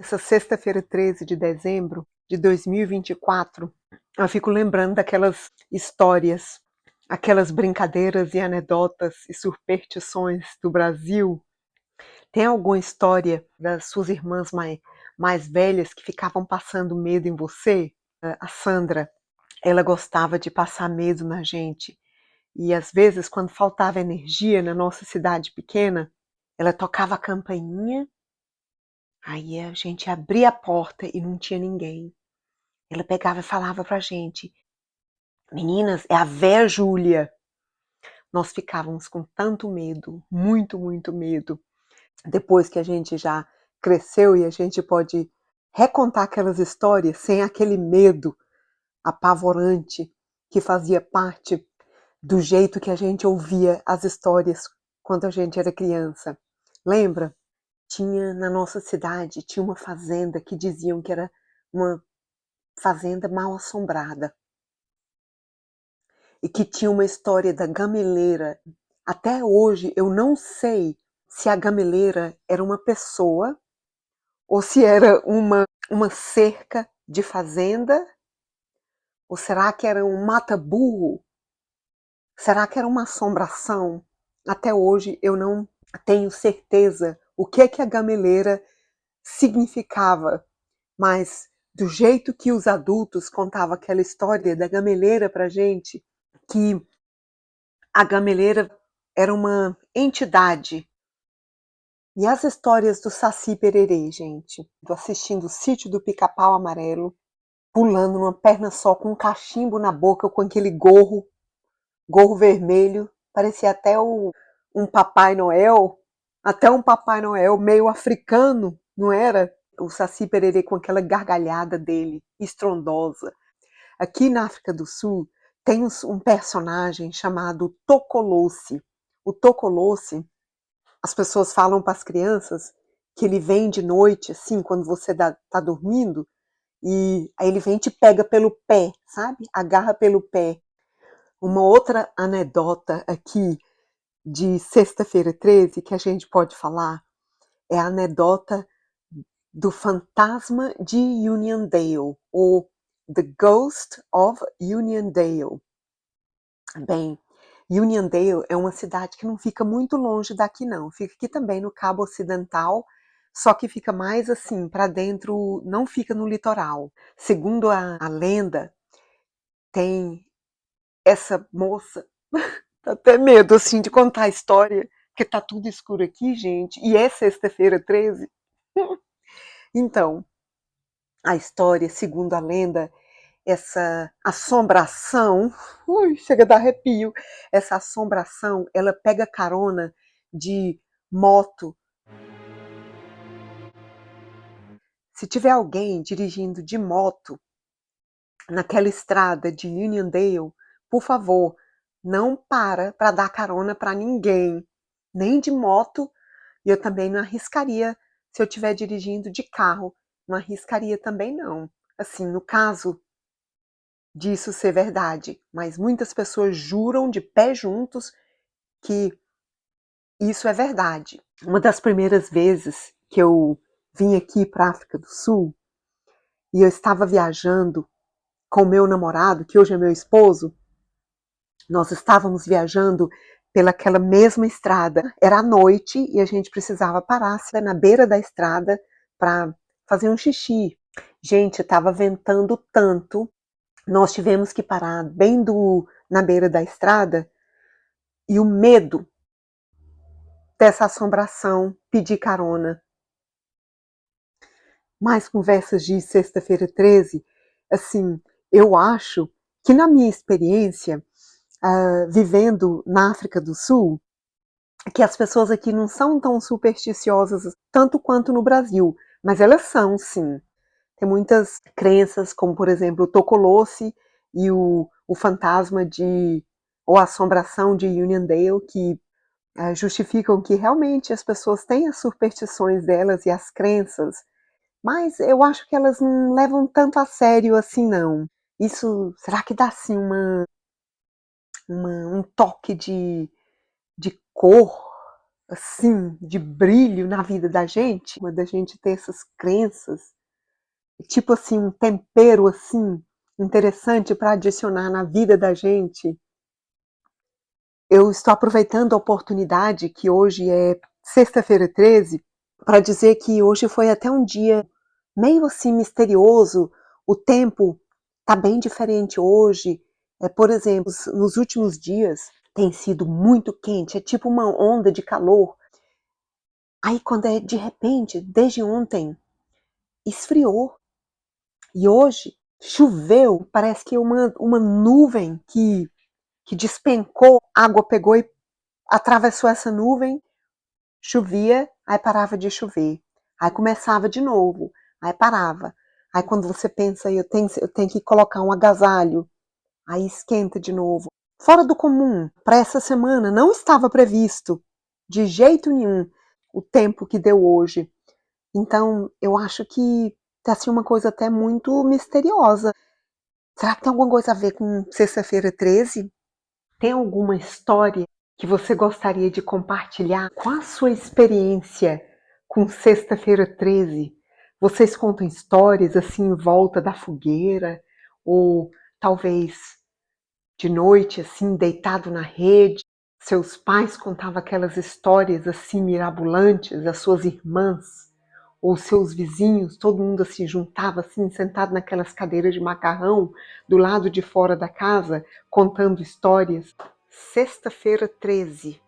Essa sexta-feira 13 de dezembro de 2024, eu fico lembrando daquelas histórias, aquelas brincadeiras e anedotas e superstições do Brasil. Tem alguma história das suas irmãs mais velhas que ficavam passando medo em você? A Sandra, ela gostava de passar medo na gente. E às vezes, quando faltava energia na nossa cidade pequena, ela tocava a campainha. Aí a gente abria a porta e não tinha ninguém. Ela pegava e falava pra gente: meninas, é a véia Júlia. Nós ficávamos com tanto medo, muito, muito medo. Depois que a gente já cresceu e a gente pode recontar aquelas histórias sem aquele medo apavorante que fazia parte do jeito que a gente ouvia as histórias quando a gente era criança. Lembra? Tinha na nossa cidade, tinha uma fazenda que diziam que era uma fazenda mal assombrada e que tinha uma história da gameleira. Até hoje eu não sei se a gameleira era uma pessoa ou se era uma cerca de fazenda, ou será que era um mata-burro? Será que era uma assombração? Até hoje eu não tenho certeza o que a gameleira significava, mas do jeito que os adultos contavam aquela história da gameleira pra gente, que a gameleira era uma entidade. E as histórias do Saci Pererê, gente? Tô assistindo o Sítio do Pica-Pau Amarelo, pulando numa perna só, com um cachimbo na boca, com aquele gorro vermelho, parecia até um Papai Noel, até um Papai Noel meio africano, não era? O Saci Pererê com aquela gargalhada dele, estrondosa. Aqui na África do Sul tem um personagem chamado Tokolosi. O Tokolosi, as pessoas falam para as crianças que ele vem de noite, assim, quando você está dormindo, e aí ele vem e te pega pelo pé, sabe? Agarra pelo pé. Uma outra anedota aqui de Sexta-feira 13 que a gente pode falar é a anedota do fantasma de Uniondale, ou The Ghost of Uniondale. Bem, Uniondale é uma cidade que não fica muito longe daqui não, fica aqui também no Cabo Ocidental, só que fica mais assim para dentro, não fica no litoral. Segundo a lenda, tem essa moça, dá até medo assim de contar a história, porque tá tudo escuro aqui, gente, e é sexta-feira 13. Então, a história, segundo a lenda, essa assombração, chega a dar arrepio, essa assombração, ela pega carona de moto. Se tiver alguém dirigindo de moto naquela estrada de Uniondale, por favor, não para dar carona para ninguém, nem de moto, e eu também não arriscaria, se eu estiver dirigindo de carro, não arriscaria também não. Assim, no caso disso ser verdade, mas muitas pessoas juram de pé juntos que isso é verdade. Uma das primeiras vezes que eu vim aqui para a África do Sul e eu estava viajando com meu namorado, que hoje é meu esposo, nós estávamos viajando pelaquela mesma estrada. Era à noite e a gente precisava parar na beira da estrada para fazer um xixi. Gente, estava ventando tanto, nós tivemos que parar bem na beira da estrada e o medo dessa assombração pedir carona. Mais conversas de Sexta-feira 13, assim, eu acho que na minha experiência, vivendo na África do Sul, que as pessoas aqui não são tão supersticiosas tanto quanto no Brasil, mas elas são, sim. Tem muitas crenças, como por exemplo o Tokolosi e o fantasma ou a assombração de Uniondale, que justificam que realmente as pessoas têm as superstições delas e as crenças, mas eu acho que elas não levam tanto a sério assim, não. Isso, será que dá assim um toque de cor? assim, de brilho na vida da gente ter essas crenças, tipo assim, um tempero assim interessante para adicionar na vida da gente. Eu estou aproveitando a oportunidade que hoje é sexta-feira 13 para dizer que hoje foi até um dia meio assim misterioso. O tempo tá bem diferente hoje. Por exemplo, nos últimos dias tem sido muito quente, é tipo uma onda de calor. Aí quando é de repente, desde ontem, esfriou. E hoje choveu, parece que uma nuvem que despencou, água pegou e atravessou essa nuvem, chovia, aí parava de chover. Aí começava de novo, aí parava. Aí quando você pensa, eu tenho que colocar um agasalho, aí esquenta de novo. Fora do comum, para essa semana não estava previsto, de jeito nenhum, o tempo que deu hoje. Então, eu acho que tá assim uma coisa até muito misteriosa. Será que tem alguma coisa a ver com Sexta-feira 13? Tem alguma história que você gostaria de compartilhar com a sua experiência com Sexta-feira 13? Vocês contam histórias assim em volta da fogueira? Ou talvez de noite, assim, deitado na rede? Seus pais contavam aquelas histórias assim mirabolantes, as suas irmãs ou seus vizinhos, todo mundo se juntava assim, sentado naquelas cadeiras de macarrão do lado de fora da casa, contando histórias. Sexta-feira 13.